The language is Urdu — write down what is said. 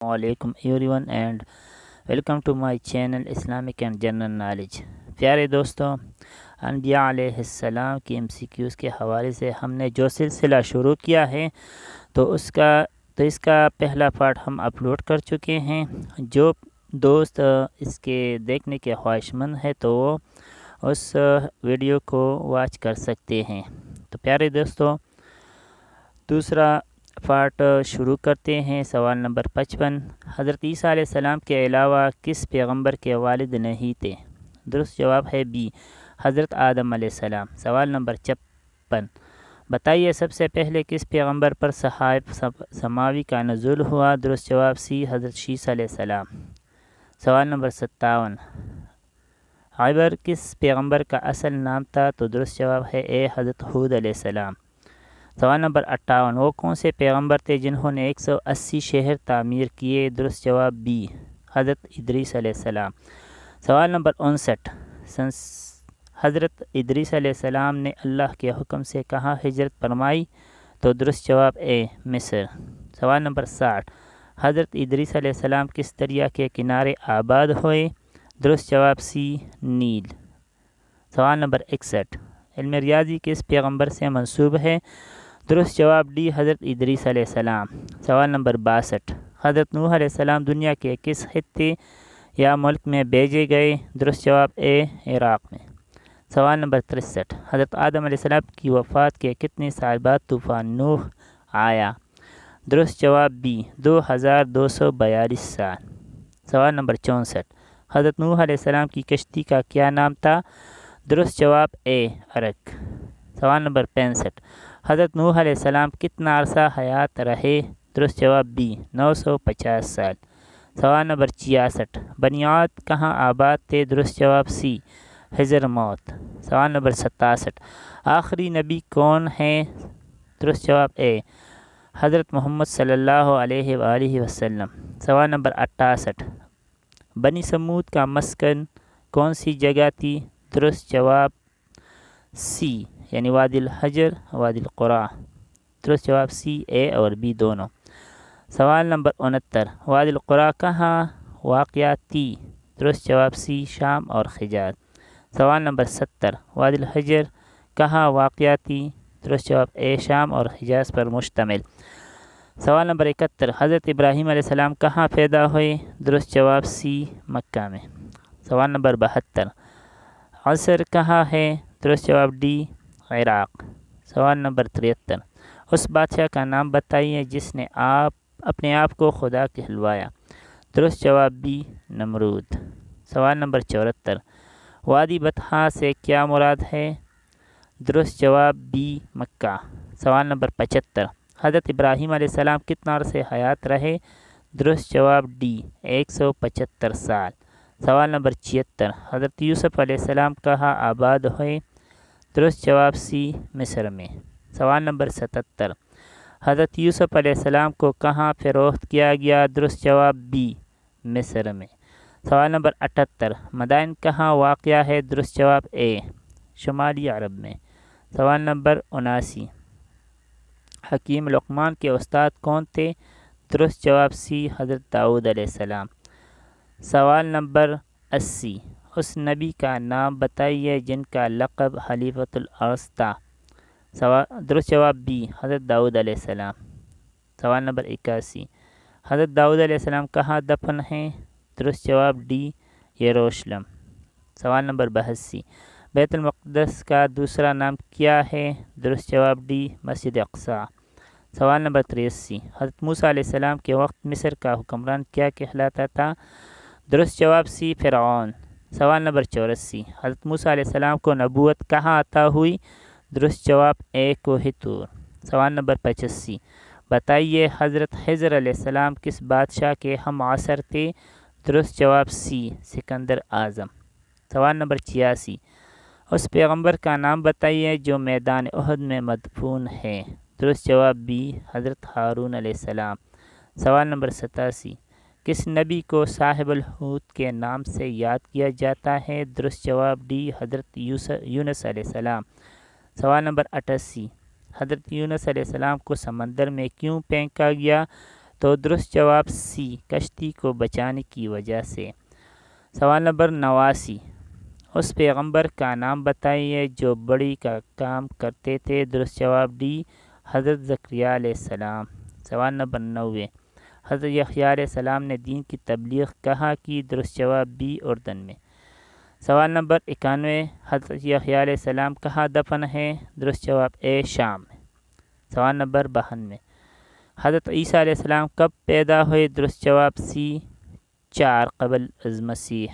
Alaikum everyone and welcome to my channel Islamic and General Knowledge. پیارے دوستوں، انبیاء علیہ السلام کی MCQs کے حوالے سے ہم نے جو سلسلہ شروع کیا ہے تو اس کا پہلا پارٹ ہم اپلوڈ کر چکے ہیں۔ جو دوست اس کے دیکھنے کے خواہش مند ہے تو وہ اس ویڈیو کو واچ کر سکتے ہیں۔ تو پیارے دوستوں، دوسرا پارٹ شروع کرتے ہیں۔ سوال نمبر 55، حضرت عیسیٰ علیہ السلام کے علاوہ کس پیغمبر کے والد نہیں تھے؟ درست جواب ہے بی، حضرت آدم علیہ السلام۔ سوال نمبر 56، بتائیے سب سے پہلے کس پیغمبر پر صحائف سماوی کا نزول ہوا؟ درست جواب سی، حضرت شیس علیہ السلام۔ سوال نمبر 57، عبر کس پیغمبر کا اصل نام تھا؟ تو درست جواب ہے اے، حضرت ہود علیہ السلام۔ سوال نمبر 58، وہ کون سے پیغمبر تھے جنہوں نے 180 شہر تعمیر کیے؟ درست جواب بی، حضرت ادریس علیہ السلام۔ سوال نمبر 59، حضرت ادریس علیہ السلام نے اللہ کے حکم سے کہاں ہجرت فرمائی؟ تو درست جواب اے، مصر۔ سوال نمبر 60، حضرت ادریس علیہ السلام کس دریا کے کنارے آباد ہوئے؟ درست جواب سی، نیل۔ سوال نمبر 61، علم ریاضی کس پیغمبر سے منسوب ہے؟ درست جواب ڈی، حضرت ادریس علیہ السلام۔ سوال نمبر 62، حضرت نوح علیہ السلام دنیا کے کس خطے یا ملک میں بھیجے گئے؟ درست جواب اے، عراق میں۔ سوال نمبر 63، حضرت آدم علیہ السلام کی وفات کے کتنے سال بعد طوفان نوح آیا؟ درست جواب بی، 2242 سال۔ سوال نمبر 64، حضرت نوح علیہ السلام کی کشتی کا کیا نام تھا؟ درست جواب اے، ارک۔ سوال نمبر 65، حضرت نوح علیہ السلام کتنا عرصہ حیات رہے؟ درست جواب بی، 950 سال۔ سوال نمبر 66، بنی عاد کہاں آباد تھے؟ درست جواب سی، حضر موت۔ سوال نمبر 67، آخری نبی کون ہیں؟ درست جواب اے، حضرت محمد صلی اللہ علیہ وآلہ وسلم۔ سوال نمبر 68، بنی سمود کا مسکن کون سی جگہ تھی؟ درست جواب سی، یعنی وادی الحجر، وادی القرا۔ درست جواب سی، اے اور بی دونوں۔ سوال نمبر 69، وادی القرا کہاں واقع تھی؟ درست جواب سی، شام اور حجاز۔ سوال نمبر 70، وادی الحجر کہاں واقع تھی؟ درست جواب اے، شام اور حجاز پر مشتمل۔ سوال نمبر 71، حضرت ابراہیم علیہ السلام کہاں پیدا ہوئے؟ درست جواب سی، مکہ میں۔ سوال نمبر 72، عصر کہاں ہے؟ درست جواب ڈی، عراق۔ سوال نمبر 73، اس بادشاہ کا نام بتائیے جس نے اپنے آپ کو خدا کہلوایا؟ درست جواب بی، نمرود۔ سوال نمبر 74، وادی بطحا سے کیا مراد ہے؟ درست جواب بی، مکہ۔ سوال نمبر 75، حضرت ابراہیم علیہ السلام کتنا عرصے حیات رہے؟ درست جواب ڈی، 175 سال۔ سوال نمبر 76، حضرت یوسف علیہ السلام کہاں آباد ہوئے؟ درست جواب سی، مصر میں۔ سوال نمبر 77، حضرت یوسف علیہ السلام کو کہاں فروخت کیا گیا؟ درست جواب بی، مصر میں۔ سوال نمبر 78، مدائن کہاں واقع ہے؟ درست جواب اے، شمالی عرب میں۔ سوال نمبر 79، حکیم لقمان کے استاد کون تھے؟ درست جواب سی، حضرت داؤد علیہ السلام۔ سوال نمبر 80، اس نبی کا نام بتائیے جن کا لقب خلیفۃ الارض تھا؟ درست جواب بی، حضرت داؤد علیہ السلام۔ سوال نمبر 81، حضرت داؤد علیہ السلام کہاں دفن ہیں؟ درست جواب ڈی، یروشلم۔ سوال نمبر 82، بیت المقدس کا دوسرا نام کیا ہے؟ درست جواب ڈی، مسجد اقصی۔ سوال نمبر 83، حضرت موسیٰ علیہ السلام کے وقت مصر کا حکمران کیا کہلاتا تھا؟ درست جواب سی، فرعون۔ سوال نمبر 84، حضرت موسیٰ علیہ السلام کو نبوت کہاں عطا ہوئی؟ درست جواب اے، کوہ طور۔ سوال نمبر 85، بتائیے حضرت خضر علیہ السلام کس بادشاہ کے ہم عصر تھے؟ درست جواب سی، سکندر اعظم۔ سوال نمبر 86، اس پیغمبر کا نام بتائیے جو میدان احد میں مدفون ہے؟ درست جواب بی، حضرت ہارون علیہ السلام۔ سوال نمبر 87، کس نبی کو صاحب الحوت کے نام سے یاد کیا جاتا ہے؟ درست جواب ڈی، حضرت یونس علیہ السلام۔ سوال نمبر 88، حضرت یونس علیہ السلام کو سمندر میں کیوں پھینکا گیا؟ تو درست جواب سی، کشتی کو بچانے کی وجہ سے۔ سوال نمبر 89، اس پیغمبر کا نام بتائیے جو بڑی کا کام کرتے تھے۔ درست جواب ڈی، حضرت زکریا علیہ السلام۔ سوال نمبر 90، حضرت یحییٰ علیہ السلام نے دین کی تبلیغ کہاں کی۔ درست جواب بی، اردن میں۔ سوال نمبر 91، حضرت یحییٰ علیہ السلام کہاں دفن ہیں۔ درست جواب اے، شام میں۔ سوال نمبر 92، حضرت عیسیٰ علیہ السلام کب پیدا ہوئے۔ درست جواب سی، 4 قبل از مسیح۔